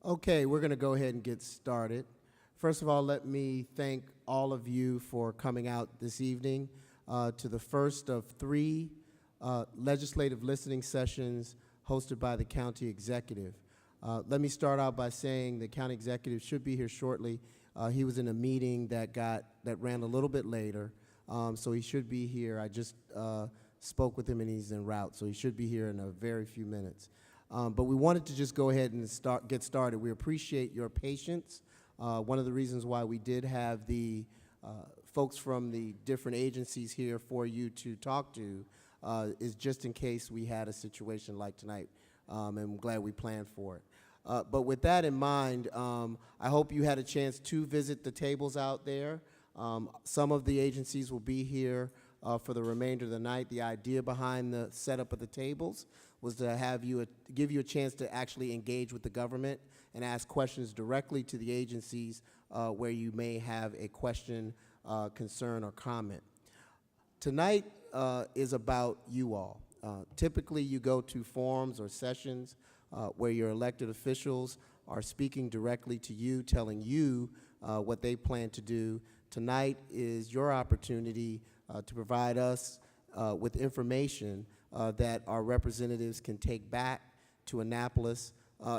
Okay, we're going to go ahead and get started. First of all, let me thank all of you for coming out this evening to the first of three legislative listening sessions hosted by the county executive. Let me start out by saying the county executive should be here shortly. He was in a meeting that ran a little bit later, so he should be here. I just spoke with him and he's en route, so he should be here in a very few minutes. But we wanted to just go ahead and get started. We appreciate your patience. One of the reasons why we did have the folks from the different agencies here for you to talk to is just in case we had a situation like tonight, and I'm glad we planned for it. But with that in mind, I hope you had a chance to visit the tables out there. Some of the agencies will be here for the remainder of the night. The idea behind the setup of the tables was to have you give you a chance to actually engage with the government and ask questions directly to the agencies where you may have a question, concern, or comment. Tonight is about you all. Typically, you go to forums or sessions where your elected officials are speaking directly to you, telling you what they plan to do. Tonight is your opportunity to provide us with information that our representatives can take back to Annapolis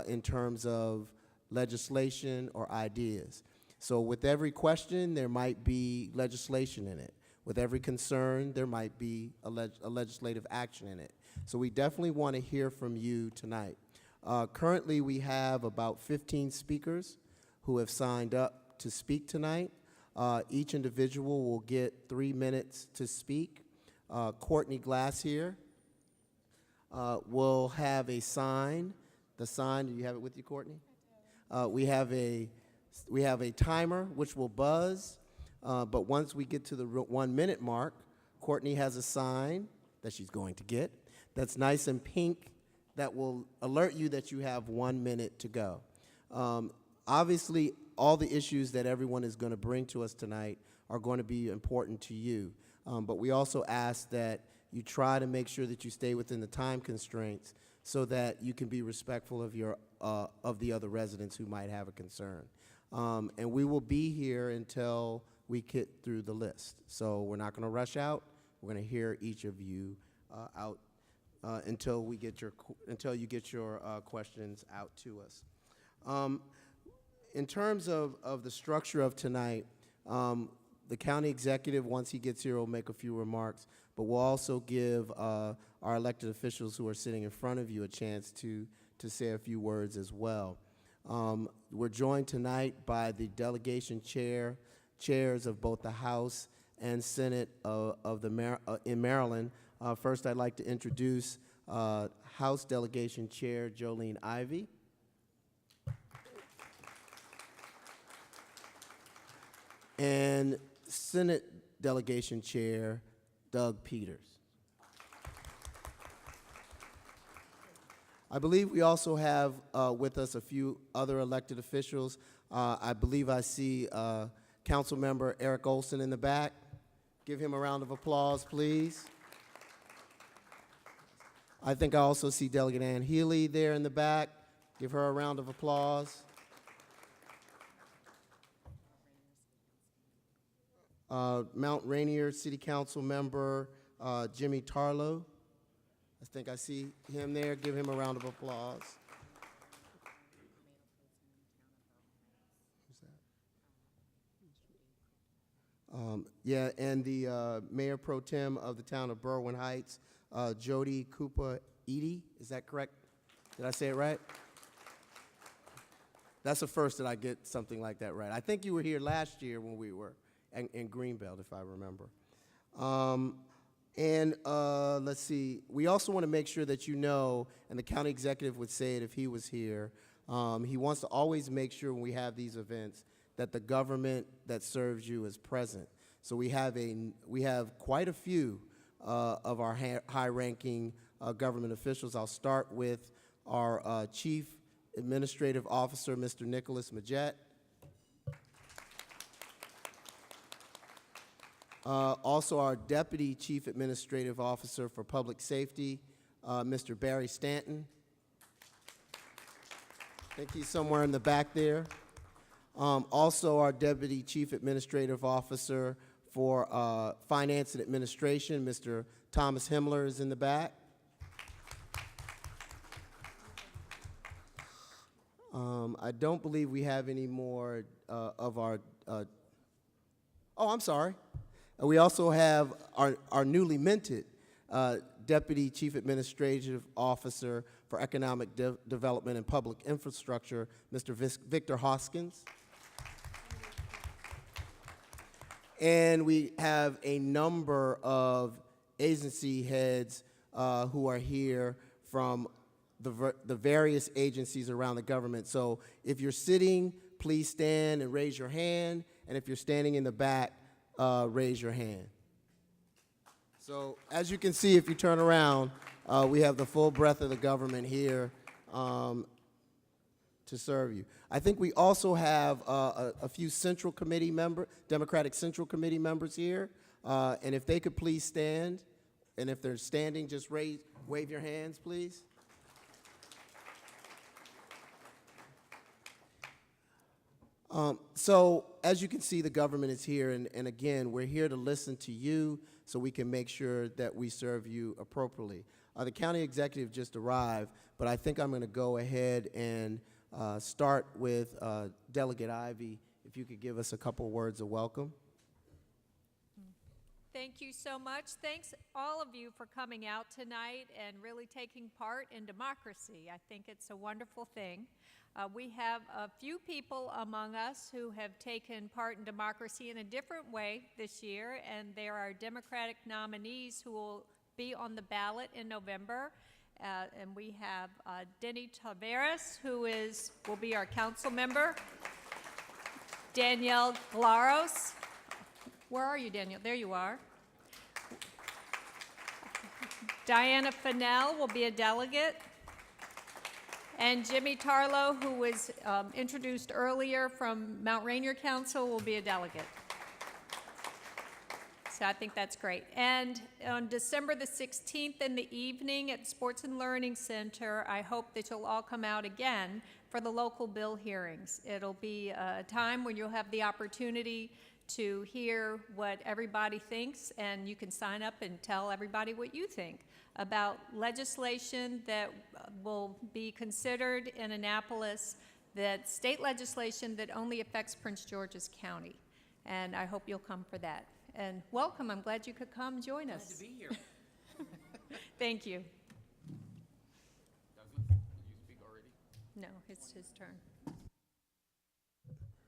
in terms of legislation or ideas. So with every question, there might be legislation in it. With every concern, there might be a legislative action in it. So we definitely want to hear from you tonight. Currently, we have about 15 speakers who have signed up to speak tonight. Each individual will get 3 minutes to speak. Courtney Glass here will have a sign. The sign, do you have it with you, Courtney? We have a timer which will buzz, but once we get to the 1 minute mark, Courtney has a sign that she's going to get that's nice and pink that will alert you that you have 1 minute to go. Obviously, all the issues that everyone is going to bring to us tonight are going to be important to you, but we also ask that you try to make sure that you stay within the time constraints so that you can be respectful of the other residents who might have a concern. And we will be here until we get through the list. So we're not going to rush out. We're going to hear each of you out until you get your questions out to us. In terms of the structure of tonight, the county executive, once he gets here, will make a few remarks, but we'll also give our elected officials who are sitting in front of you a chance to say a few words as well. We're joined tonight by the delegation chairs of both the House and Senate in Maryland. First, I'd like to introduce House Delegation Chair Jolene Ivey. And Senate Delegation Chair Doug Peters. I believe we also have with us a few other elected officials. I believe I see Council Member Eric Olson in the back. Give him a round of applause, please. I think I also see Delegate Ann Healy there in the back. Give her a round of applause. Mount Rainier City Council Member Jimmy Tarlow. I think I see him there. Give him a round of applause. Who's that? Yeah, and the Mayor Pro Tem of the town of Berwyn Heights, Jody Cooper Edie. Is that correct? Did I say it right? That's the first that I get something like that right. I think you were here last year when we were in Greenbelt, if I remember. Let's see, we also want to make sure that you know, and the county executive would say it if he was here, he wants to always make sure when we have these events that the government that serves you is present. So we have quite a few of our high-ranking government officials. I'll start with our Chief Administrative Officer, Mr. Nicholas Majette. Also our Deputy Chief Administrative Officer for Public Safety, Mr. Barry Stanton. think he's somewhere in the back there. Also, our Deputy Chief Administrative Officer for Finance and Administration, Mr. Thomas Himmler, is in the back. I don't believe we have any more of our, oh, I'm sorry. We also have our newly minted Deputy Chief Administrative Officer for Economic Development and Public Infrastructure, Mr. Victor Hoskins. And we have a number of agency heads who are here from the various agencies around the government. So if you're sitting, please stand and raise your hand. And if you're standing in the back, raise your hand. So as you can see, if you turn around, we have the full breadth of the government here to serve you. I think we also have a few Central Committee members, Democratic Central Committee members here. And if they could please stand. And if they're standing, just wave your hands, please. So as you can see, the government is here, and again, we're here to listen to you so we can make sure that we serve you appropriately. The county executive just arrived, but I think I'm going to go ahead and start with Delegate Ivey. If you could give us a couple words of welcome. Thank you so much. Thanks all of you for coming out tonight and really taking part in democracy. I think it's a wonderful thing. We have a few people among us who have taken part in democracy in a different way this year, and there are Democratic nominees who will be on the ballot in November. And we have Denny Taveras, who will be our council member. Danielle Glaros. Where are you, Danielle? There you are. Diana Fennell will be a delegate. And Jimmy Tarlow, who was introduced earlier from Mount Rainier Council, will be a delegate. So I think that's great. And on December the 16th in the evening at Sports and Learning Center, I hope that you'll all come out again for the local bill hearings. It'll be a time when you'll have the opportunity to hear what everybody thinks, and you can sign up and tell everybody what you think about legislation that will be considered in Annapolis, that state legislation that only affects Prince George's County. And I hope you'll come for that. And welcome, I'm glad you could come join us. Glad to be here. Thank you. Douglas, did you speak already? No, it's his turn.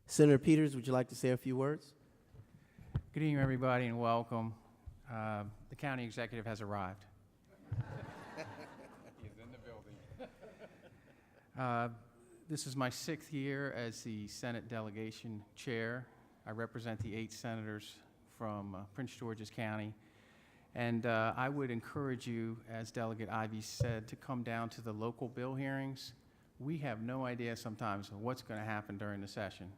Senator Peters, would you like to say a few words? Good evening, everybody, and welcome. The county executive has arrived. He's in the building. This is my 6th year as the Senate delegation chair. I represent the 8 senators from Prince George's County. And I would encourage you, as Delegate Ivey said, to come down to the local bill hearings. We have no idea sometimes what's going to happen during the session.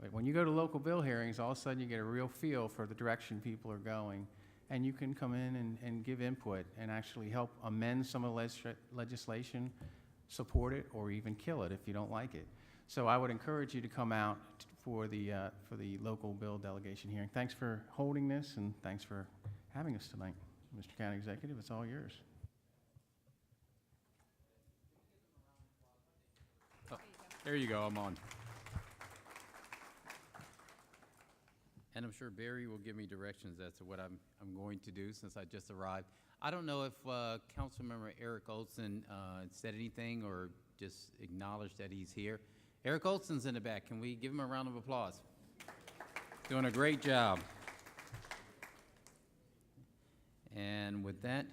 But when you go to local bill hearings, all of a sudden you get a real feel for the direction people are going. And you can come in and give input and actually help amend some of the legislation, support it, or even kill it if you don't like it. So I would encourage you to come out for the local bill delegation hearing. Thanks for holding this, and thanks for having us tonight. Mr. County Executive, it's all yours. Oh, there you go, I'm on. And I'm sure Barry will give me directions as to what I'm going to do since I just arrived. I don't know if Councilmember Eric Olson said anything or just acknowledged that he's here. Eric Olson's in the back. Can we give him a round of applause? Doing a great job. And with that,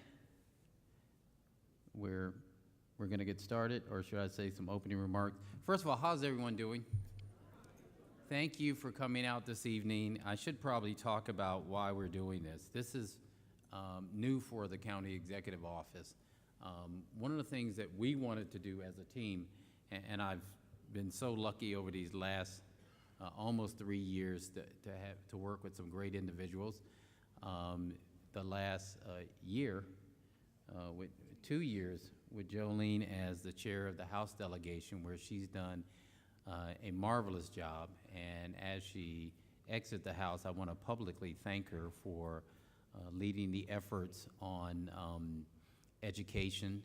we're going to get started, or should I say some opening remarks. First of all, how's everyone doing? Thank you for coming out this evening. I should probably talk about why we're doing this. This is new for the County Executive Office. One of the things that we wanted to do as a team, and I've been so lucky over these last almost 3 years to work with some great individuals. The last year, with 2 years with Jolene as the chair of the House delegation, where she's done a marvelous job. And as she exits the House, I want to publicly thank her for leading the efforts on education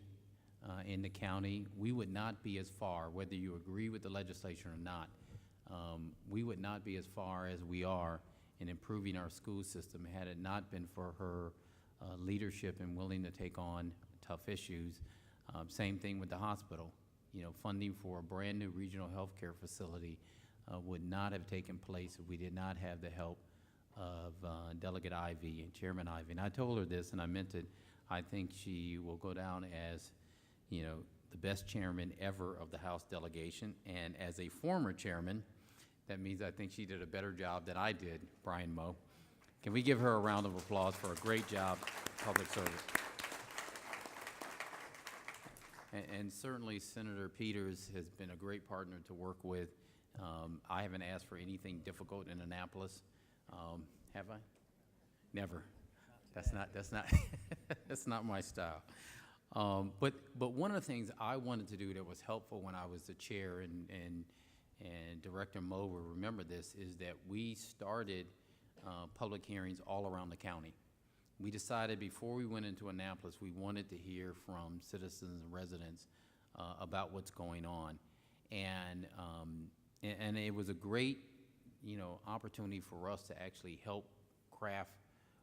in the county. We would not be as far, whether you agree with the legislation or not, we would not be as far as we are in improving our school system had it not been for her leadership and willing to take on tough issues. Same thing with the hospital. You know, funding for a brand new regional healthcare facility would not have taken place if we did not have the help of Delegate Ivey and Chairman Ivey. And I told her this, and I meant it. I think she will go down as, you know, the best chairman ever of the House delegation. And as a former chairman, that means I think she did a better job than I did, Brian Moe. Can we give her a round of applause for a great job, public service? And certainly Senator Peters has been a great partner to work with. I haven't asked for anything difficult in Annapolis. Have I? Never. That's not that's not my style. But one of the things I wanted to do that was helpful when I was the chair, and Director Moe will remember this, is that we started public hearings all around the county. We decided before we went into Annapolis, we wanted to hear from citizens and residents about what's going on, and it was a great, you know, opportunity for us to actually help craft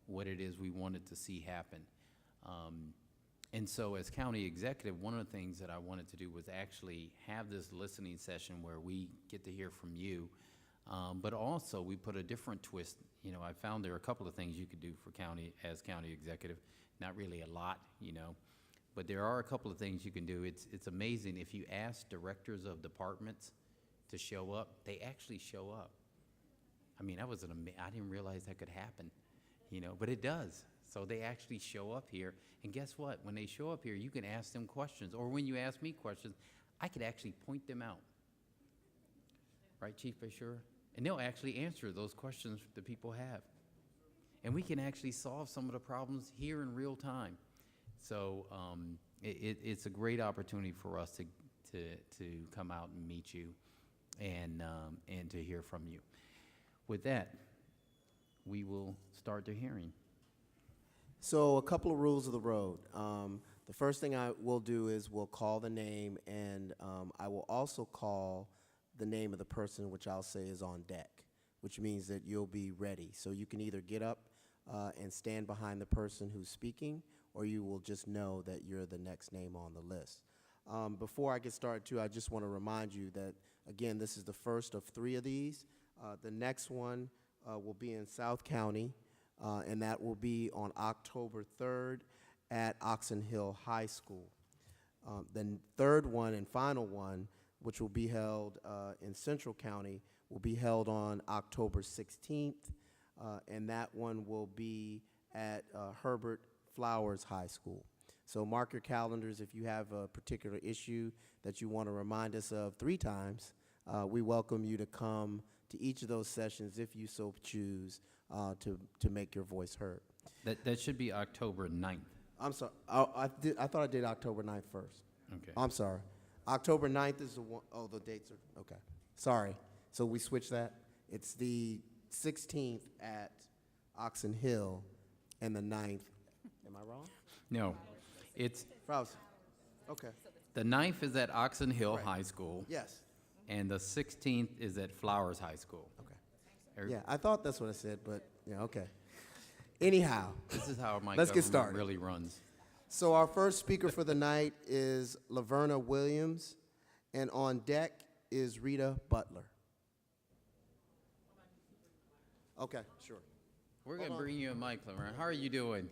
what it is we wanted to see happen. And so as county executive, one of the things that I wanted to do was actually have this listening session where we get to hear from you, but also we put a different twist. You know, I found there are a couple of things you could do for county executive, not really a lot, you know, but there are a couple of things you can do. It's amazing if you ask directors of departments to show up, they actually show up. I mean, I didn't realize that could happen, you know, but it does. So they actually show up here, and guess what? When they show up here, you can ask them questions, or when you ask me questions, I could actually point them out. Right, Chief Bashir? And they'll actually answer those questions that people have. And we can actually solve some of the problems here in real time. So it's a great opportunity for us to come out and meet you and to hear from you. With that, we will start the hearing. So a couple of rules of the road. The first thing I will do is we'll call the name, and I will also call the name of the person, which I'll say is on deck, which means that you'll be ready. So you can either get up and stand behind the person who's speaking, or you will just know that you're the next name on the list. Before I get started, too, I just want to remind you that, again, this is the first of 3 of these. The next one will be in South County, and that will be on October 3rd at Oxon Hill High School. The third one and final one, which will be held in Central County, will be held on October 16th, and that one will be at Herbert Flowers High School. So mark your calendars. If you have a particular issue that you want to remind us of 3 times, we welcome you to come to each of those sessions if you so choose to make your voice heard. That should be October 9th. I'm sorry. I thought I did October 9th first. Okay. I'm sorry. October 9th is the one. Oh, the dates are, okay. Sorry. So we switched that. It's the 16th at Oxon Hill and the 9th. Am I wrong? No, it's, Rouse. Okay. the 9th is at Oxon Hill Right. High School, Yes. and the 16th is at Flowers High School. Okay. Yeah, I thought that's what I said, but yeah, okay. Anyhow, This is how my Let's get government started. really runs. so our first speaker for the night is Laverna Williams, and on deck is Rita Butler. Okay, sure. We're going to Hold on. bring you a mic, Laverne. How are you doing?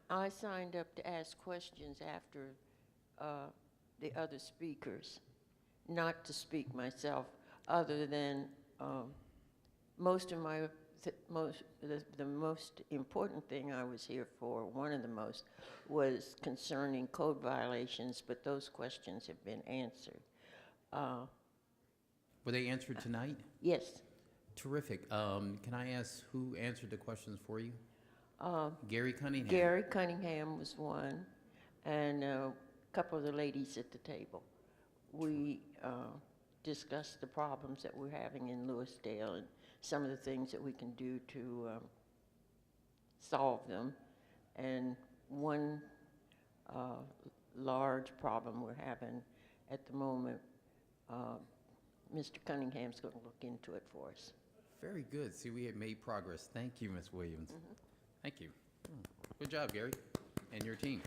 I signed up to ask questions after the other speakers, not to speak myself, other than most of my the most important thing I was here for, one of the most, was concerning code violations, but those questions have been answered. Were they answered tonight? Yes, Terrific. Can I ask who answered the questions for you? Gary Cunningham. Gary Cunningham was one, and a couple of the ladies at the table. We discussed the problems that we're having in Lewisdale and some of the things that we can do to solve them. And one large problem we're having at the moment, Mr. Cunningham's going to look into it for us. Very good. See, we have made progress. Thank you, Ms. Williams. Thank you. Good job, Gary, and your team.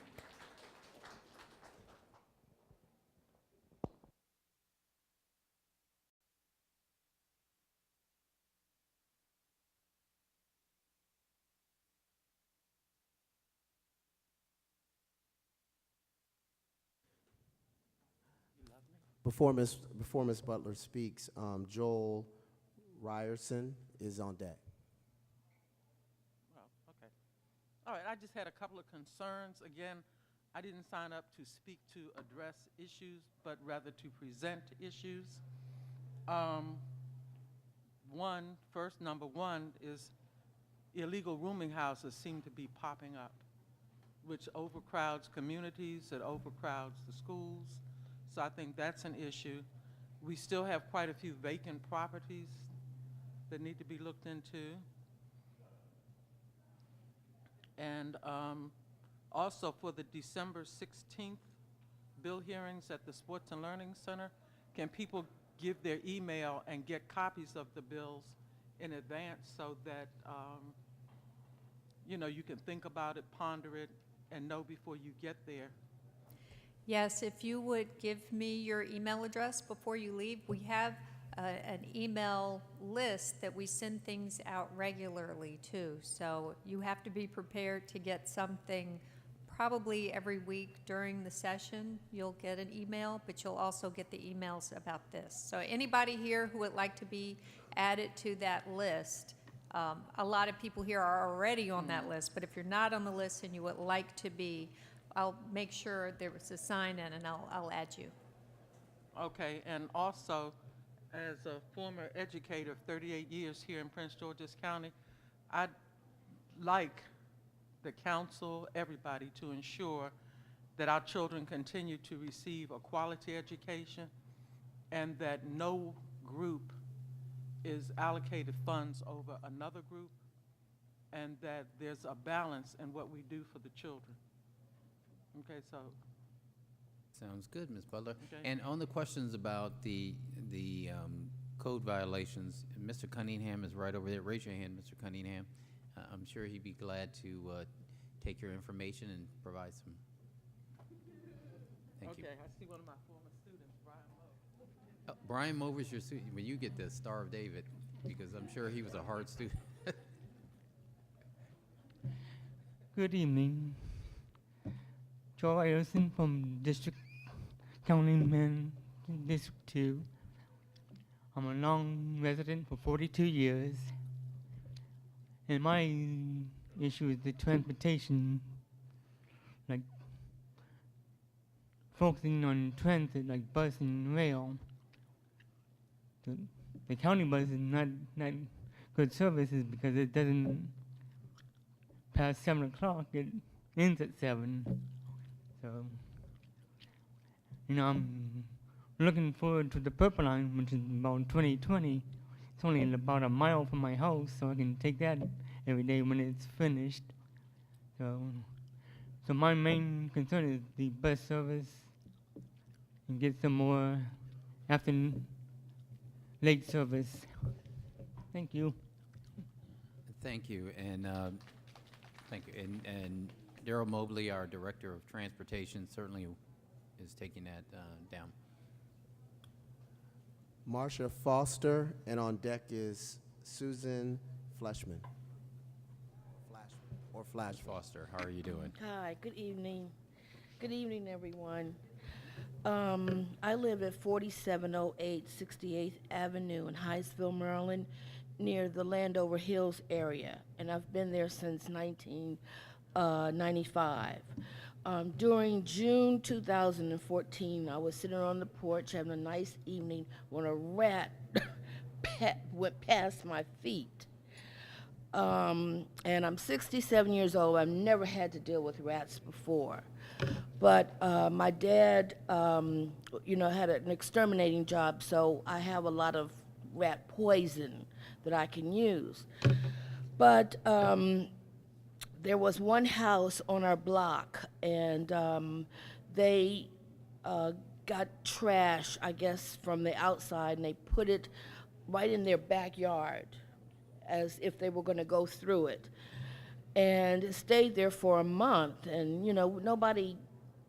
Before Ms. Butler speaks, Joel Ryerson is on deck. Well, okay. All right, I just had a couple of concerns. Again, I didn't sign up to speak to address issues, but rather to present issues. Number one is illegal rooming houses seem to be popping up, which overcrowds communities, it overcrowds the schools. So I think that's an issue. We still have quite a few vacant properties that need to be looked into. And also for the December 16th bill hearings at the Sports and Learning Center, can people give their email and get copies of the bills in advance so that you know, you can think about it, ponder it, and know before you get there? Yes, if you would give me your email address before you leave, we have an email list that we send things out regularly to. So you have to be prepared to get something probably every week during the session. You'll get an email, but you'll also get the emails about this. So anybody here who would like to be added to that list, a lot of people here are already on that list, but if you're not on the list and you would like to be, I'll make sure there was a sign-in and I'll add you. Okay, and also, as a former educator of 38 years here in Prince George's County, I'd like the council, everybody, to ensure that our children continue to receive a quality education and that no group is allocated funds over another group, and that there's a balance in what we do for the children. Okay, so, Sounds good, Ms. Butler. Okay. And on the questions about the code violations, Mr. Cunningham is right over there. Raise your hand, Mr. Cunningham. I'm sure he'd be glad to take your information and provide some. Thank you. okay, I see one of my former students, Brian Lowe. Brian Mover's your student. Well, you get the Star of David because I'm sure he was a hard student. Good evening. Joe Ryerson from District Councilman, District 2. I'm a long resident for 42 years. And my issue is the transportation, like focusing on transit, like bus and rail. The county bus is not good services because it doesn't pass 7 o'clock. It ends at 7. So, you know, I'm looking forward to the Purple Line, which is about 2020. It's only about a mile from my house, so I can take that every day when it's finished. So my main concern is the bus service and get some more afternoon late service. Thank you. Thank you, and thank you. And Daryl Mobley, our Director of Transportation, certainly is taking that down. Marcia Foster, and on deck is Susan Fleshman. Flash. Foster, how are you doing? Hi, good evening. Good evening, everyone. I live at 4708 68th Avenue in Hyattsville, Maryland. near the Landover Hills area, and I've been there since 1995. During June 2014, I was sitting on the porch having a nice evening when a rat went past my feet. And I'm 67 years old. I've never had to deal with rats before. But my dad, had an exterminating job, so I have a lot of rat poison that I can use. But there was one house on our block, and they got trash, I guess, from the outside, and they put it right in their backyard as if they were going to go through it. And it stayed there for a month, and, nobody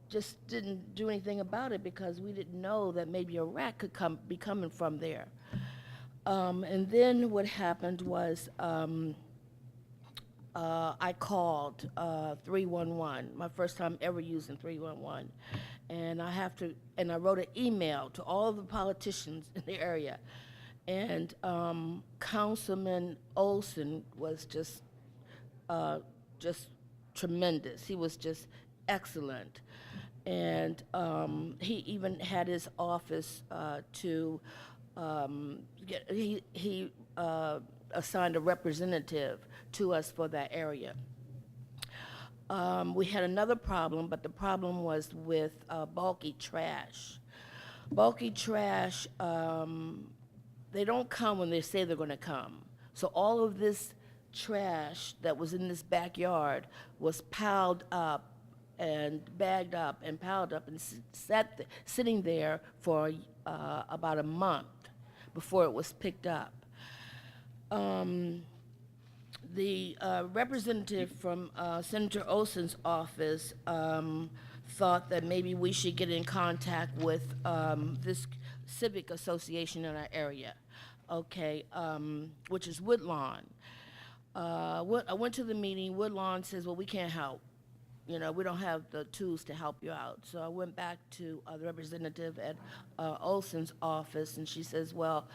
just didn't do anything about it because we didn't know that maybe a rat could be coming from there. And then what happened was I called 311, my first time ever using 311. And I wrote an email to all of the politicians in the area. And Councilman Olson was just tremendous. He was just excellent. And he even had his office he assigned a representative to us for that area. We had another problem, but the problem was with bulky trash. Bulky trash, they don't come when they say they're going to come. So all of this trash that was in this backyard was piled up and bagged up and piled up and sitting there for about a month before it was picked up. The representative from Senator Olson's office thought that maybe we should get in contact with this civic association in our area, which is Woodlawn. I went to the meeting. Woodlawn says, well, we can't help. We don't have the tools to help you out. So I went back to the representative at Olson's office, and she says, well,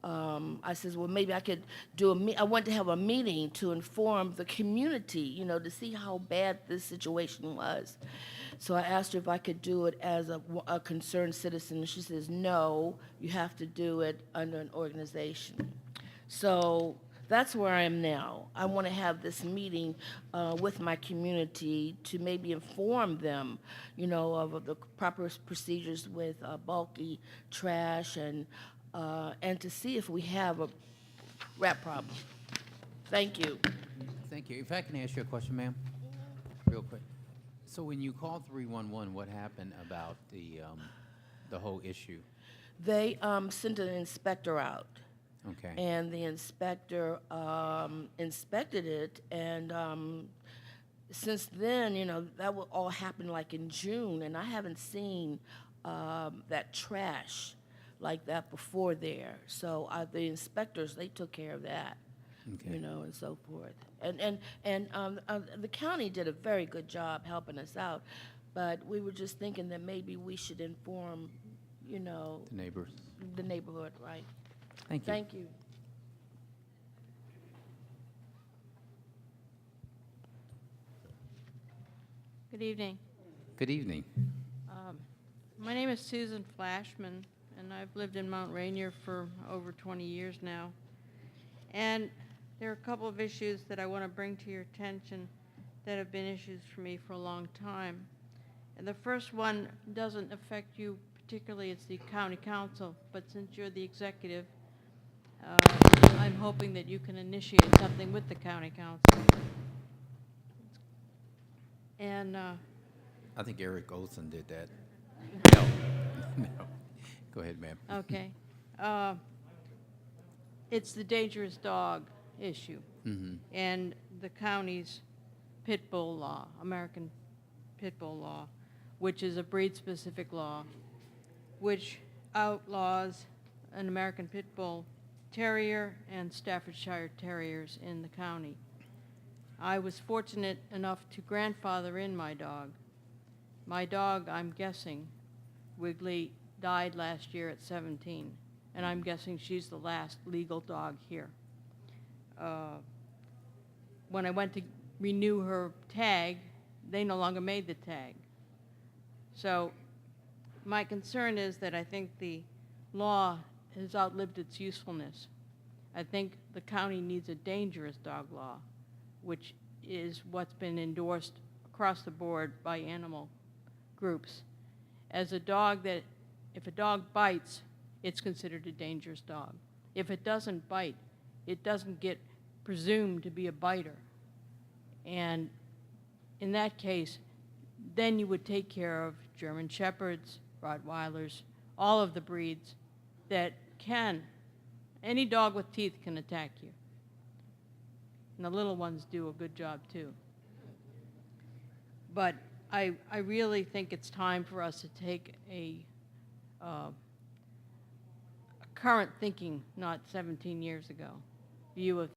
I says, well, maybe I could I want to have a meeting to inform the community, to see how bad this situation was. So I asked her if I could do it as a concerned citizen, and she says, no, you have to do it under an organization. So that's where I am now. I want to have this meeting with my community to maybe inform them, of the proper procedures with bulky trash and to see if we have a rat problem. Thank you. Thank you. If I can ask you a question, ma'am, real quick. So when you called 311, what happened about the whole issue? They sent an inspector out. Okay. And the inspector inspected it, and since then, that will all happen like in June, and I haven't seen that trash like that before there. So the inspectors, they took care of that, Okay. and so forth. And the county did a very good job helping us out, but we were just thinking that maybe we should inform, The neighbors. the neighborhood, right? Thank you. Thank you. Good evening. Good evening. My name is Susan Flashman, and I've lived in Mount Rainier for over 20 years now. And there are a couple of issues that I want to bring to your attention that have been issues for me for a long time. And the first one doesn't affect you particularly, it's the county council, but since you're the executive, I'm hoping that you can initiate something with the county council. And I think Eric Olson did that. No. Go ahead, ma'am. okay, it's the dangerous dog issue Mm-hmm. and the county's pit bull law, American pit bull law, which is a breed-specific law, which outlaws an American pit bull terrier and Staffordshire terriers in the county. I was fortunate enough to grandfather in my dog. My dog, I'm guessing, Wiggly, died last year at 17, and I'm guessing she's the last legal dog here. when I went to renew her tag, they no longer made the tag. So my concern is that I think the law has outlived its usefulness. I think the county needs a dangerous dog law, which is what's been endorsed across the board by animal groups. As a dog that, if a dog bites, it's considered a dangerous dog. If it doesn't bite, it doesn't get presumed to be a biter. And in that case, then you would take care of German Shepherds, Rottweilers, all of the breeds that can, any dog with teeth can attack you. And the little ones do a good job too. But I really think it's time for us to take a current thinking, not 17 years ago, view of